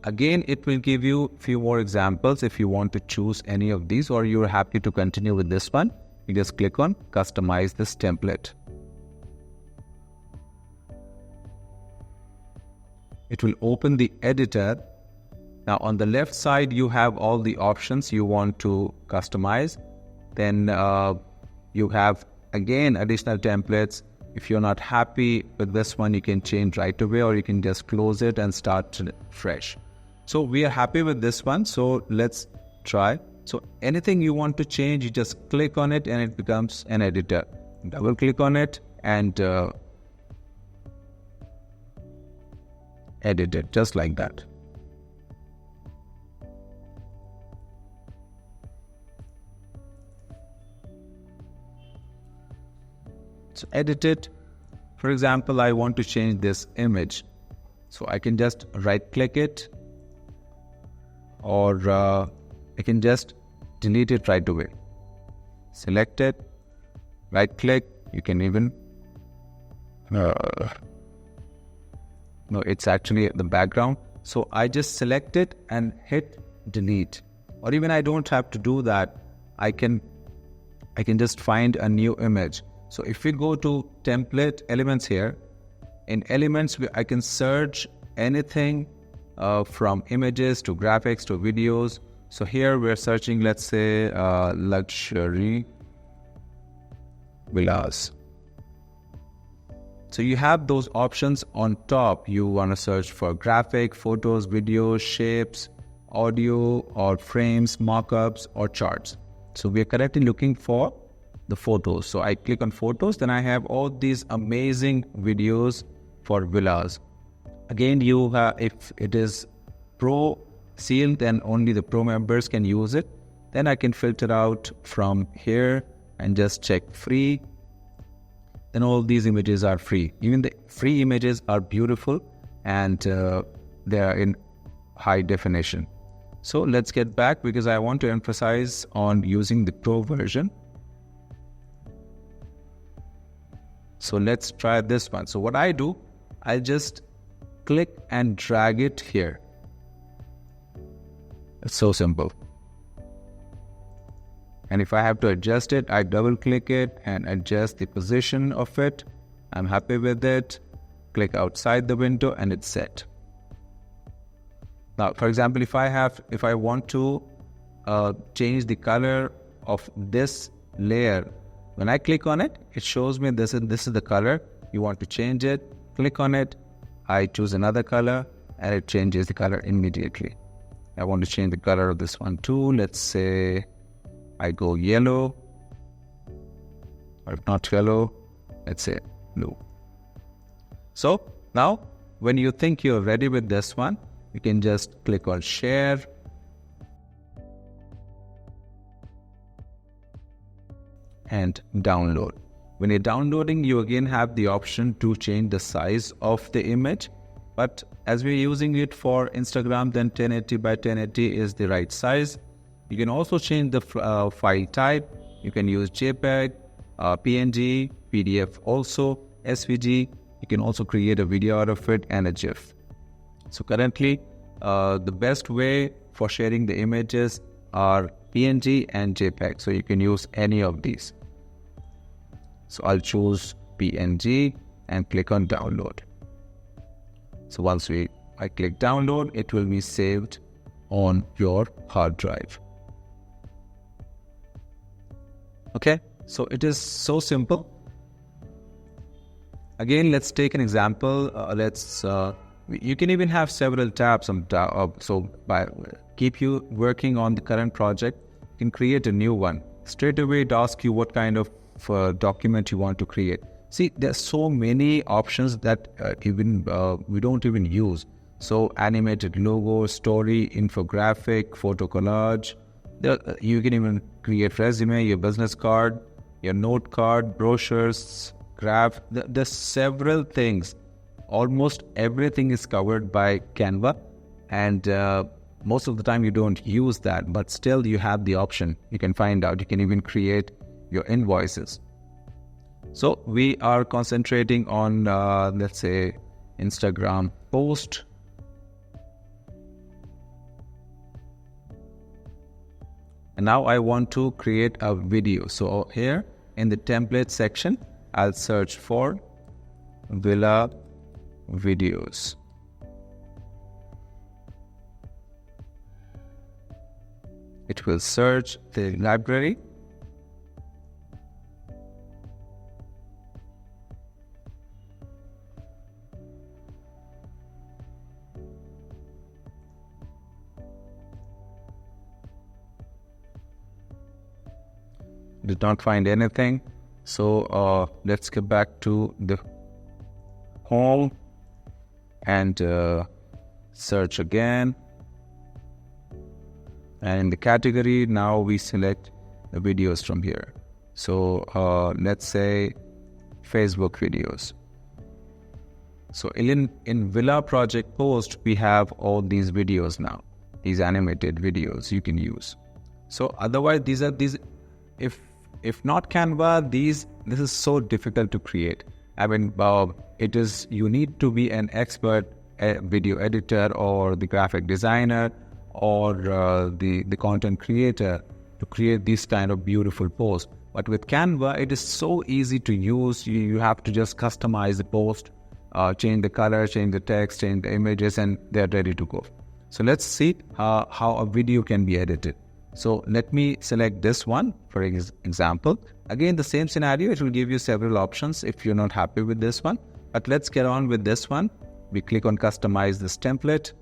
again, it will give you a few more examples if you want to choose any of these, or you're happy to continue with this one. You just click on customize this template. It will open the editor. Now on the left side, you have all the options you want to customize. Then you have again additional templates. If you're not happy with this one, you can change right away, or you can just close it and start fresh. So we are happy with this one. So let's try. So anything you want to change, you just click on it and it becomes an editor. Double click on it and edit it just like that. So edit it. For example, I want to change this image. So I can just right click it, or I can just delete it right away. Select it, right click. You can even no, it's actually the background. So I just select it and hit delete. Or even I don't have to do that. I can just find a new image. So if we go to template elements here, in elements, I can search anything from images to graphics to videos. So here we're searching, let's say, luxury villas. So you have those options on top. You want to search for graphic, photos, videos, shapes, audio, or frames, mockups, or charts. So we are currently looking for the photos. So I click on photos, then I have all these amazing videos for villas. Again, if it is pro sealed, then only the pro members can use it. Then I can filter out from here and just check free. Then all these images are free. Even the free images are beautiful, and they are in high definition. So let's get back, because I want to emphasize on using the pro version. So let's try this one. So what I do, I just click and drag it here. It's so simple. And if I have to adjust it, I double click it and adjust the position of it. I'm happy with it. Click outside the window and it's set. Now, for example, if I want to change the color of this layer, when I click on it, it shows me this is the color. You want to change it, click on it. I choose another color and it changes the color immediately. I want to change the color of this one too. Let's say I go yellow, or if not yellow, let's say blue. So now when you think you're ready with this one, you can just click on share. And download. When you're downloading, you again have the option to change the size of the image. But as we're using it for Instagram, then 1080 by 1080 is the right size. You can also change the file type. You can use JPEG, PNG, PDF also, SVG. You can also create a video out of it and a GIF. So currently, the best way for sharing the images are PNG and JPEG. So you can use any of these. So I'll choose PNG and click on download. So once I click download, it will be saved on your hard drive. Okay, so it is so simple. Again, let's take an example. You can even have several tabs. So by keep you working on the current project, you can create a new one. Straight away, it asks you what kind of document you want to create. See, there's so many options that we don't even use. So animated logo, story, infographic, photo collage. You can even create resume, your business card, your note card, brochures, graph. There's several things. Almost everything is covered by Canva, and most of the time you don't use that, but still you have the option. You can find out. You can even create your invoices. So we are concentrating on, let's say, Instagram post. And now I want to create a video. So here in the template section, I'll search for villa videos. It will search the library. Did not find anything. So let's get back to the home and search again. And in the category, now we select the videos from here. So let's say Facebook videos. So in Villa Project Post, we have all these videos now, these animated videos you can use. So otherwise, these if not Canva, this is so difficult to create. I mean, you need to be an expert video editor or the graphic designer or the content creator to create these kind of beautiful posts. But with Canva, it is so easy to use. You have to just customize the post, change the color, change the text, change the images, and they're ready to go. So let's see how a video can be edited. So let me select this one for example. Again, the same scenario, it will give you several options if you're not happy with this one. But let's get on with this one. We click on customize this template.